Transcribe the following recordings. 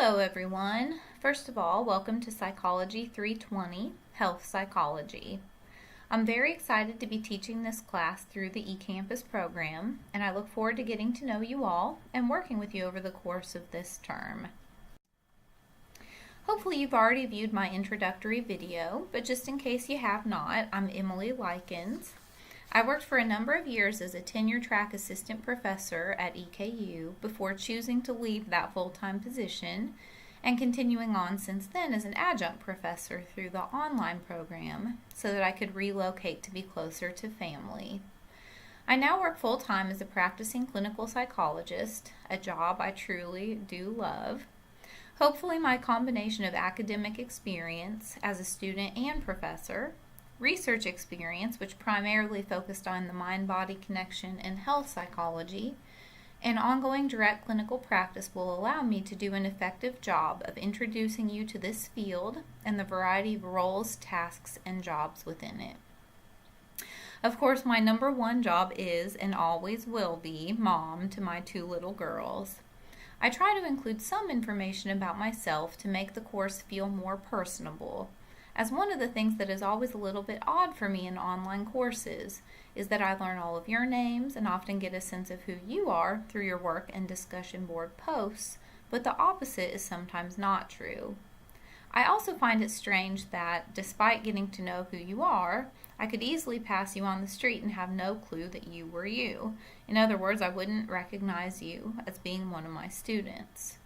Hello everyone. First of all, welcome to Psychology 320, Health Psychology. I'm very excited to be teaching this class through the eCampus program, and I look forward to getting to know you all and working with you over the course of this term. Hopefully you've already viewed my introductory video, but just in case you have not, I'm Emily Lykins. I worked for a number of years as a tenure-track assistant professor at EKU before choosing to leave that full-time position and continuing on since then as an adjunct professor through the online program so that I could relocate to be closer to family. I now work full-time as a practicing clinical psychologist, a job I truly do love. Hopefully my combination of academic experience as a student and professor, research experience, which primarily focused on the mind-body connection in health psychology, and ongoing direct clinical practice will allow me to do an effective job of introducing you to this field and the variety of roles, tasks, and jobs within it. Of course, my number one job is, and always will be, mom to my two little girls. I try to include some information about myself to make the course feel more personable, as one of the things that is always a little bit odd for me in online courses is that I learn all of your names and often get a sense of who you are through your work and discussion board posts, but the opposite is sometimes not true. I also find it strange that, despite getting to know who you are, I could easily pass you on the street and have no clue that you were you. In other words, I wouldn't recognize you as being one of my students.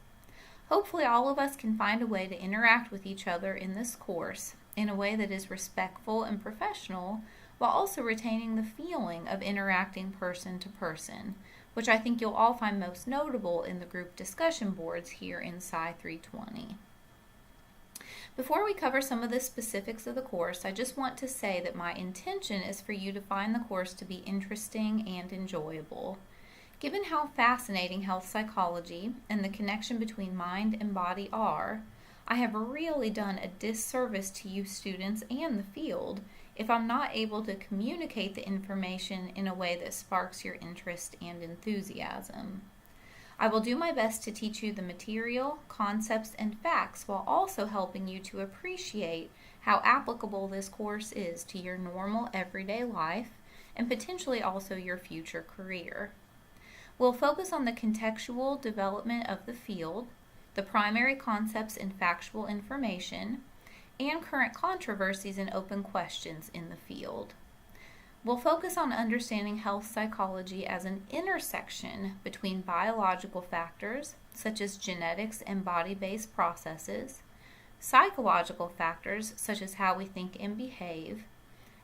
Hopefully all of us can find a way to interact with each other in this course in a way that is respectful and professional while also retaining the feeling of interacting person to person, which I think you'll all find most notable in the group discussion boards here in Sci 320. Before we cover some of the specifics of the course, I just want to say that my intention is for you to find the course to be interesting and enjoyable. Given how fascinating health psychology and the connection between mind and body are, I have really done a disservice to you students and the field if I'm not able to communicate the information in a way that sparks your interest and enthusiasm. I will do my best to teach you the material, concepts, and facts while also helping you to appreciate how applicable this course is to your normal everyday life and potentially also your future career. We'll focus on the contextual development of the field, the primary concepts and factual information, and current controversies and open questions in the field. We'll focus on understanding health psychology as an intersection between biological factors, such as genetics and body-based processes, psychological factors, such as how we think and behave,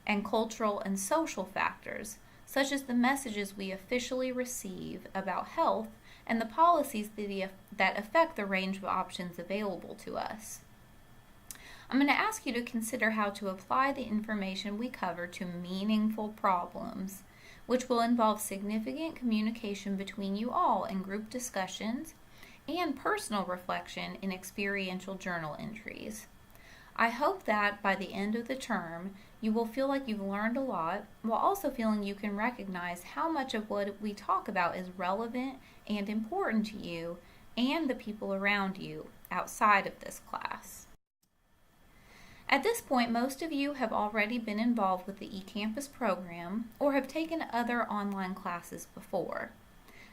and cultural and social factors, such as the messages we officially receive about health and the policies that affect the range of options available to us. I'm going to ask you to consider how to apply the information we cover to meaningful problems, which will involve significant communication between you all in group discussions and personal reflection in experiential journal entries. I hope that by the end of the term, you will feel like you've learned a lot while also feeling you can recognize how much of what we talk about is relevant and important to you and the people around you outside of this class. At this point, most of you have already been involved with the eCampus program or have taken other online classes before.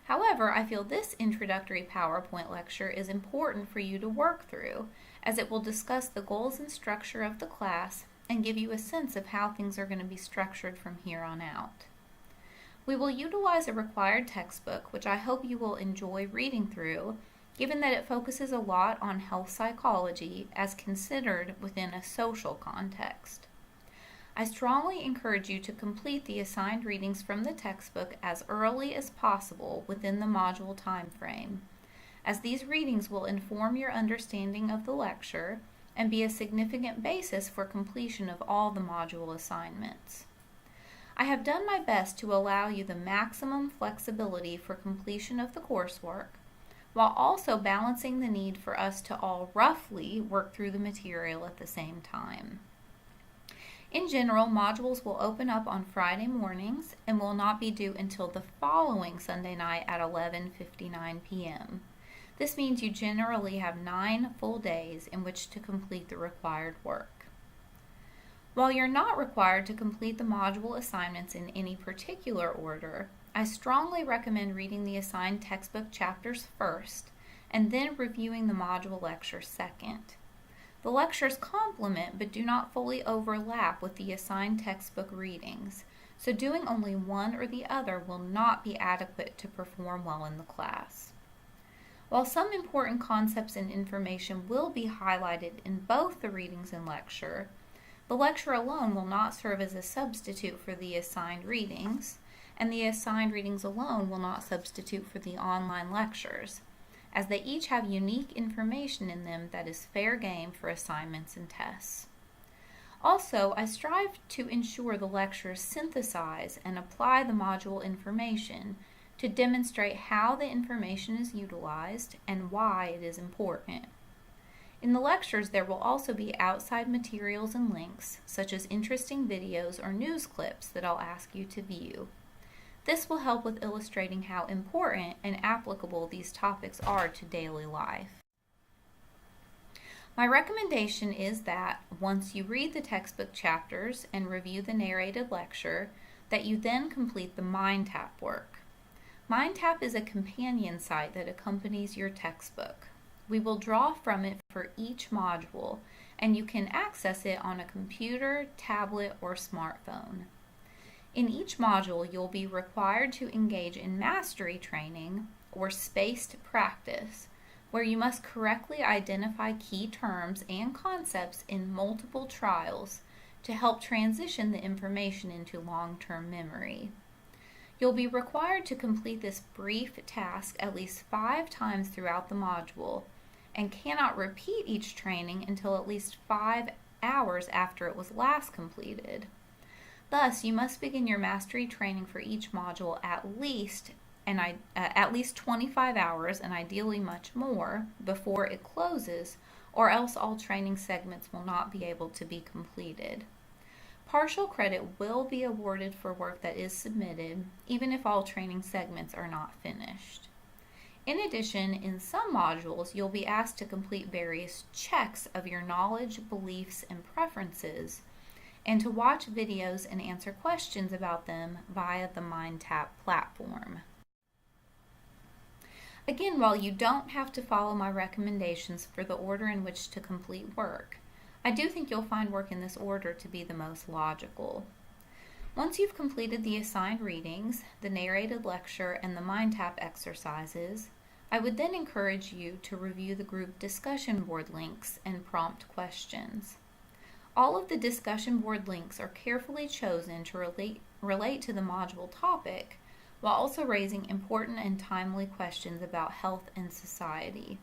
However, I feel this introductory PowerPoint lecture is important for you to work through, as it will discuss the goals and structure of the class and give you a sense of how things are going to be structured from here on out. We will utilize a required textbook, which I hope you will enjoy reading through, given that it focuses a lot on health psychology as considered within a social context. I strongly encourage you to complete the assigned readings from the textbook as early as possible within the module time frame, as these readings will inform your understanding of the lecture and be a significant basis for completion of all the module assignments. I have done my best to allow you the maximum flexibility for completion of the coursework, while also balancing the need for us to all roughly work through the material at the same time. In general, modules will open up on Friday mornings and will not be due until the following Sunday night at 11:59 p.m. This means you generally have 9 full days in which to complete the required work. While you're not required to complete the module assignments in any particular order, I strongly recommend reading the assigned textbook chapters first and then reviewing the module lecture second. The lectures complement but do not fully overlap with the assigned textbook readings, so doing only one or the other will not be adequate to perform well in the class. While some important concepts and information will be highlighted in both the readings and lecture, the lecture alone will not serve as a substitute for the assigned readings, and the assigned readings alone will not substitute for the online lectures, as they each have unique information in them that is fair game for assignments and tests. Also, I strive to ensure the lectures synthesize and apply the module information to demonstrate how the information is utilized and why it is important. In the lectures, there will also be outside materials and links, such as interesting videos or news clips that I'll ask you to view. This will help with illustrating how important and applicable these topics are to daily life. My recommendation is that once you read the textbook chapters and review the narrated lecture, that you then complete the MindTap work. MindTap is a companion site that accompanies your textbook. We will draw from it for each module, and you can access it on a computer, tablet, or smartphone. In each module, you'll be required to engage in mastery training or spaced practice, where you must correctly identify key terms and concepts in multiple trials to help transition the information into long-term memory. You'll be required to complete this brief task at least 5 times throughout the module and cannot repeat each training until at least 5 hours after it was last completed. Thus, you must begin your mastery training for each module at least 25 hours and ideally much more before it closes, or else all training segments will not be able to be completed. Partial credit will be awarded for work that is submitted, even if all training segments are not finished. In addition, in some modules, you'll be asked to complete various checks of your knowledge, beliefs, and preferences, and to watch videos and answer questions about them via the MindTap platform. Again, while you don't have to follow my recommendations for the order in which to complete work, I do think you'll find work in this order to be the most logical. Once you've completed the assigned readings, the narrated lecture, and the MindTap exercises, I would then encourage you to review the group discussion board links and prompt questions. All of the discussion board links are carefully chosen to relate to the module topic, while also raising important and timely questions about health and society.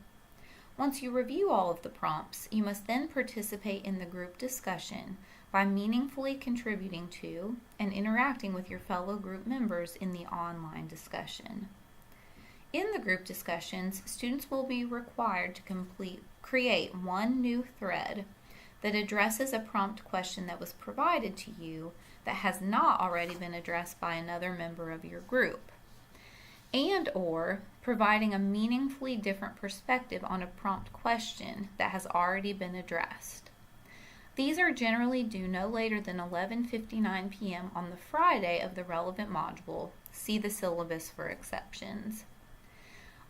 Once you review all of the prompts, you must then participate in the group discussion by meaningfully contributing to and interacting with your fellow group members in the online discussion. In the group discussions, students will be required to create one new thread that addresses a prompt question that was provided to you that has not already been addressed by another member of your group, and/or providing a meaningfully different perspective on a prompt question that has already been addressed. These are generally due no later than 11:59 p.m. on the Friday of the relevant module. See the syllabus for exceptions.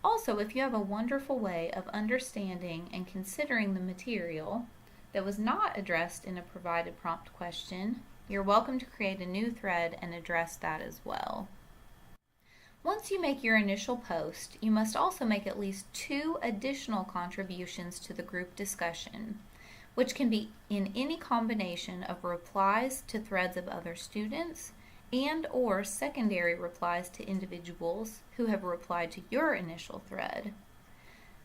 Also, if you have a wonderful way of understanding and considering the material that was not addressed in a provided prompt question, you're welcome to create a new thread and address that as well. Once you make your initial post, you must also make at least 2 additional contributions to the group discussion, which can be in any combination of replies to threads of other students and/or secondary replies to individuals who have replied to your initial thread.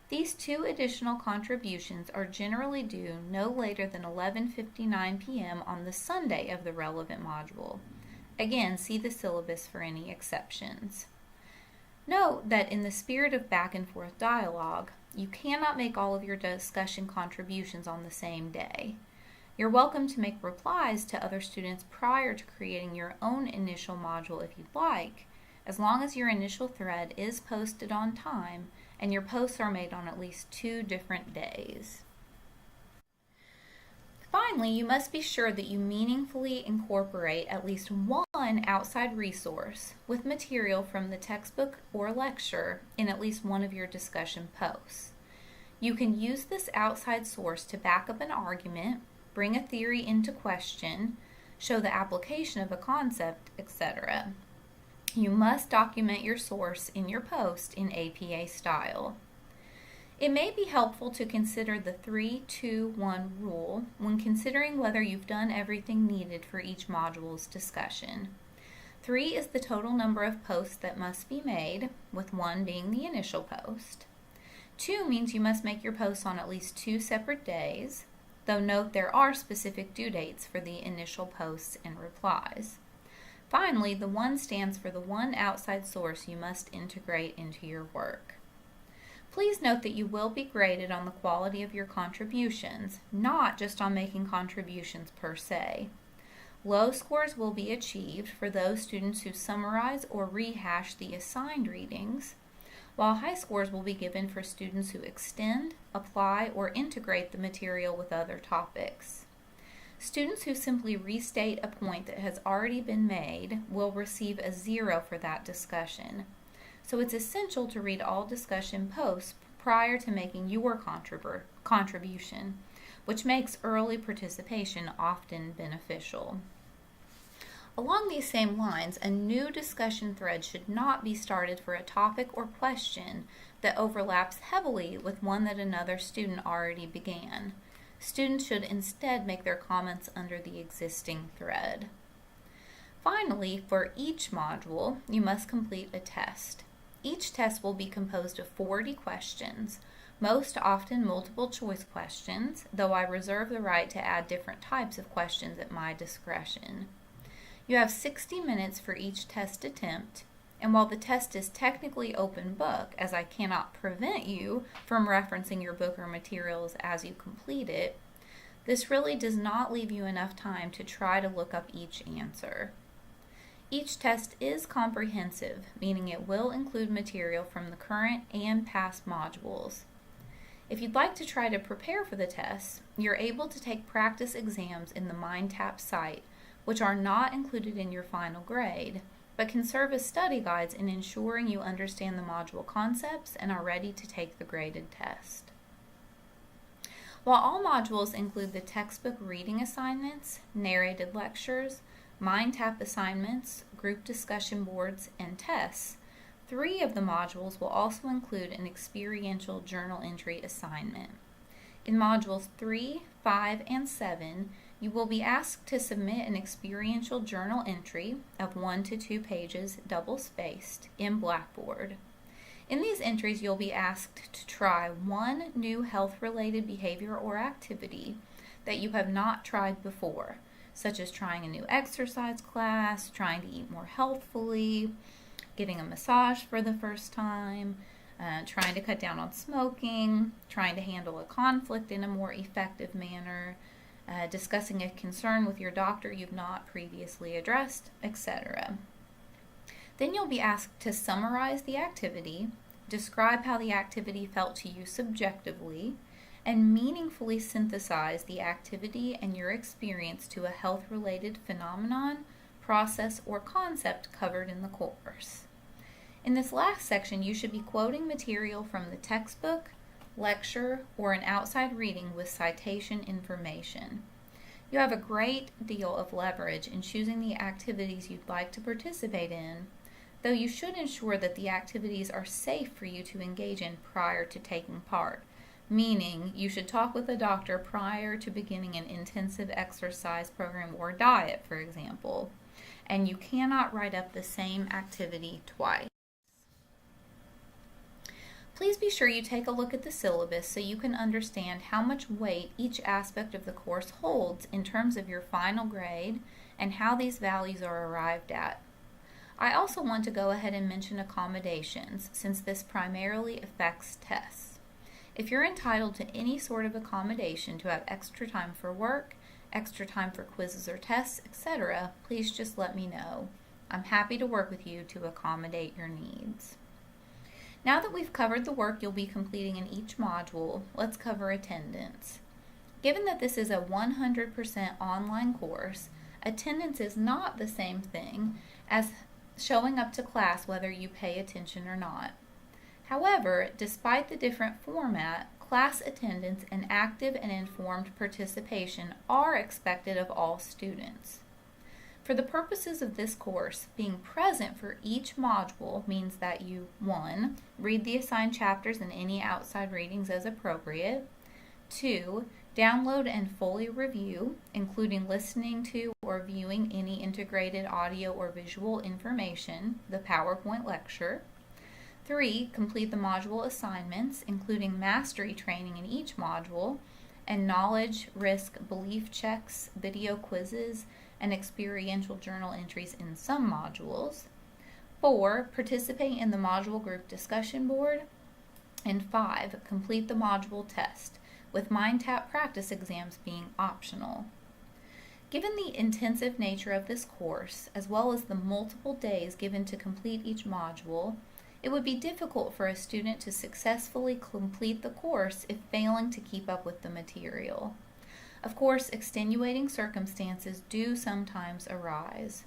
These 2 additional contributions are generally due no later than 11:59 p.m. on the Sunday of the relevant module. Again, see the syllabus for any exceptions. Note that in the spirit of back and forth dialogue, you cannot make all of your discussion contributions on the same day. You're welcome to make replies to other students prior to creating your own initial module if you'd like, as long as your initial thread is posted on time and your posts are made on at least 2 different days. Finally, you must be sure that you meaningfully incorporate at least one outside resource with material from the textbook or lecture in at least one of your discussion posts. You can use this outside source to back up an argument, bring a theory into question, show the application of a concept, etc. You must document your source in your post in APA style. It may be helpful to consider the 3-2-1 rule when considering whether you've done everything needed for each module's discussion. 3 is the total number of posts that must be made, with 1 being the initial post. 2 means you must make your posts on at least 2 separate days, though note there are specific due dates for the initial posts and replies. Finally, the 1 stands for the one outside source you must integrate into your work. Please note that you will be graded on the quality of your contributions, not just on making contributions per se. Low scores will be achieved for those students who summarize or rehash the assigned readings, while high scores will be given for students who extend, apply, or integrate the material with other topics. Students who simply restate a point that has already been made will receive a 0 for that discussion. So it's essential to read all discussion posts prior to making your contribution, which makes early participation often beneficial. Along these same lines, a new discussion thread should not be started for a topic or question that overlaps heavily with one that another student already began. Students should instead make their comments under the existing thread. Finally, for each module, you must complete a test. Each test will be composed of 40 questions, most often multiple choice questions, though I reserve the right to add different types of questions at my discretion. You have 60 minutes for each test attempt, and while the test is technically open book, as I cannot prevent you from referencing your book or materials as you complete it, this really does not leave you enough time to try to look up each answer. Each test is comprehensive, meaning it will include material from the current and past modules. If you'd like to try to prepare for the tests, you're able to take practice exams in the MindTap site, which are not included in your final grade, but can serve as study guides in ensuring you understand the module concepts and are ready to take the graded test. While all modules include the textbook reading assignments, narrated lectures, MindTap assignments, group discussion boards, and tests, 3 of the modules will also include an experiential journal entry assignment. In modules 3, 5, and 7, you will be asked to submit an experiential journal entry of 1 to 2 pages, double-spaced, in Blackboard. In these entries, you'll be asked to try one new health-related behavior or activity that you have not tried before, such as trying a new exercise class, trying to eat more healthfully, getting a massage for the first time, trying to cut down on smoking, trying to handle a conflict in a more effective manner, discussing a concern with your doctor you've not previously addressed, etc. Then you'll be asked to summarize the activity, describe how the activity felt to you subjectively, and meaningfully synthesize the activity and your experience to a health-related phenomenon, process, or concept covered in the course. In this last section, you should be quoting material from the textbook, lecture, or an outside reading with citation information. You have a great deal of leverage in choosing the activities you'd like to participate in, though you should ensure that the activities are safe for you to engage in prior to taking part, meaning you should talk with a doctor prior to beginning an intensive exercise program or diet, for example, and you cannot write up the same activity twice. Please be sure you take a look at the syllabus so you can understand how much weight each aspect of the course holds in terms of your final grade and how these values are arrived at. I also want to go ahead and mention accommodations, since this primarily affects tests. If you're entitled to any sort of accommodation to have extra time for work, extra time for quizzes or tests, etc., please just let me know. I'm happy to work with you to accommodate your needs. Now that we've covered the work you'll be completing in each module, let's cover attendance. Given that this is a 100% online course, attendance is not the same thing as showing up to class whether you pay attention or not. However, despite the different format, class attendance and active and informed participation are expected of all students. For the purposes of this course, being present for each module means that you 1. Read the assigned chapters and any outside readings as appropriate, 2. Download and fully review, including listening to or viewing any integrated audio or visual information, the PowerPoint lecture, 3. Complete the module assignments, including mastery training in each module, and knowledge, risk, belief checks, video quizzes, and experiential journal entries in some modules. 4. Participate in the module group discussion board. And 5. Complete the module test, with MindTap practice exams being optional. Given the intensive nature of this course, as well as the multiple days given to complete each module, it would be difficult for a student to successfully complete the course if failing to keep up with the material. Of course, extenuating circumstances do sometimes arise.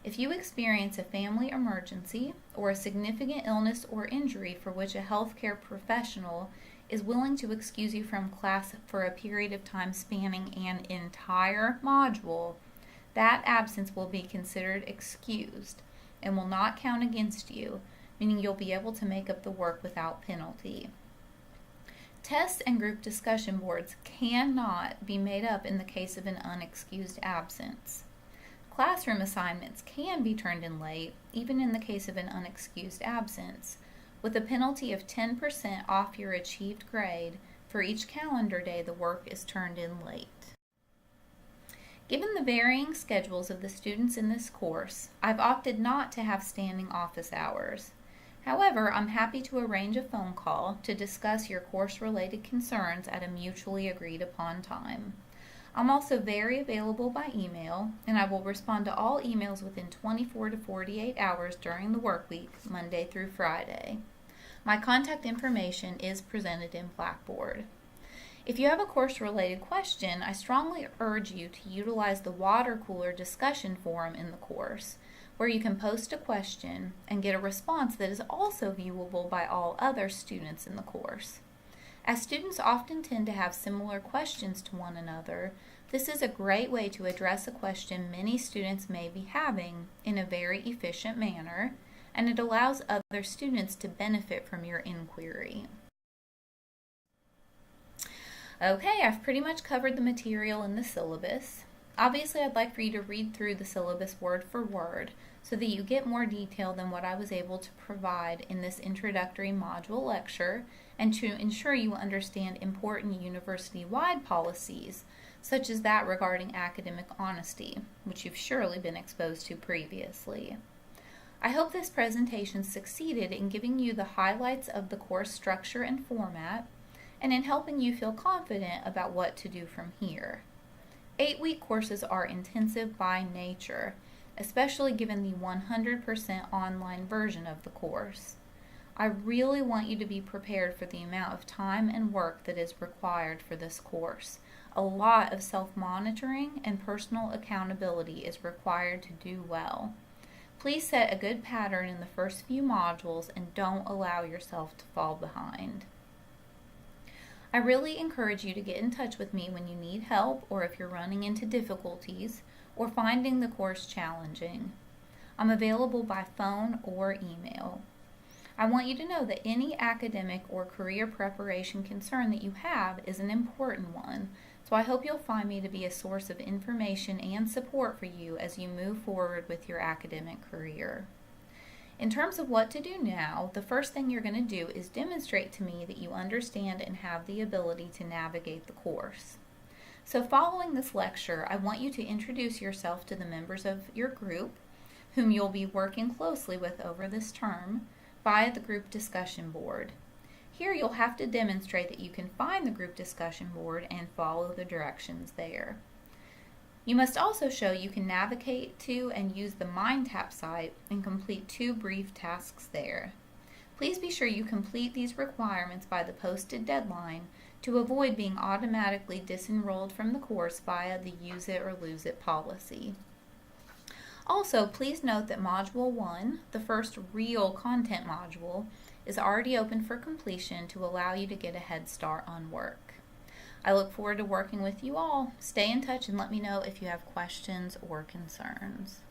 If you experience a family emergency or a significant illness or injury for which a healthcare professional is willing to excuse you from class for a period of time spanning an entire module, that absence will be considered excused and will not count against you, meaning you'll be able to make up the work without penalty. Tests and group discussion boards cannot be made up in the case of an unexcused absence. Classroom assignments can be turned in late, even in the case of an unexcused absence, with a penalty of 10% off your achieved grade for each calendar day the work is turned in late. Given the varying schedules of the students in this course, I've opted not to have standing office hours. However, I'm happy to arrange a phone call to discuss your course-related concerns at a mutually agreed upon time. I'm also very available by email, and I will respond to all emails within 24 to 48 hours during the work week, Monday through Friday. My contact information is presented in Blackboard. If you have a course-related question, I strongly urge you to utilize the water cooler discussion forum in the course, where you can post a question and get a response that is also viewable by all other students in the course. As students often tend to have similar questions to one another, this is a great way to address a question many students may be having in a very efficient manner, and it allows other students to benefit from your inquiry. Okay, I've pretty much covered the material in the syllabus. Obviously, I'd like for you to read through the syllabus word for word so that you get more detail than what I was able to provide in this introductory module lecture, and to ensure you understand important university-wide policies, such as that regarding academic honesty, which you've surely been exposed to previously. I hope this presentation succeeded in giving you the highlights of the course structure and format, and in helping you feel confident about what to do from here. 8-week courses are intensive by nature, especially given the 100% online version of the course. I really want you to be prepared for the amount of time and work that is required for this course. A lot of self-monitoring and personal accountability is required to do well. Please set a good pattern in the first few modules and don't allow yourself to fall behind. I really encourage you to get in touch with me when you need help, or if you're running into difficulties or finding the course challenging. I'm available by phone or email. I want you to know that any academic or career preparation concern that you have is an important one, so I hope you'll find me to be a source of information and support for you as you move forward with your academic career. In terms of what to do now, the first thing you're going to do is demonstrate to me that you understand and have the ability to navigate the course. So following this lecture, I want you to introduce yourself to the members of your group, whom you'll be working closely with over this term, via the group discussion board. Here you'll have to demonstrate that you can find the group discussion board and follow the directions there. You must also show you can navigate to and use the MindTap site and complete 2 brief tasks there. Please be sure you complete these requirements by the posted deadline to avoid being automatically disenrolled from the course via the use it or lose it policy. Also, please note that Module 1, the first real content module, is already open for completion to allow you to get a head start on work. I look forward to working with you all. Stay in touch and let me know if you have questions or concerns.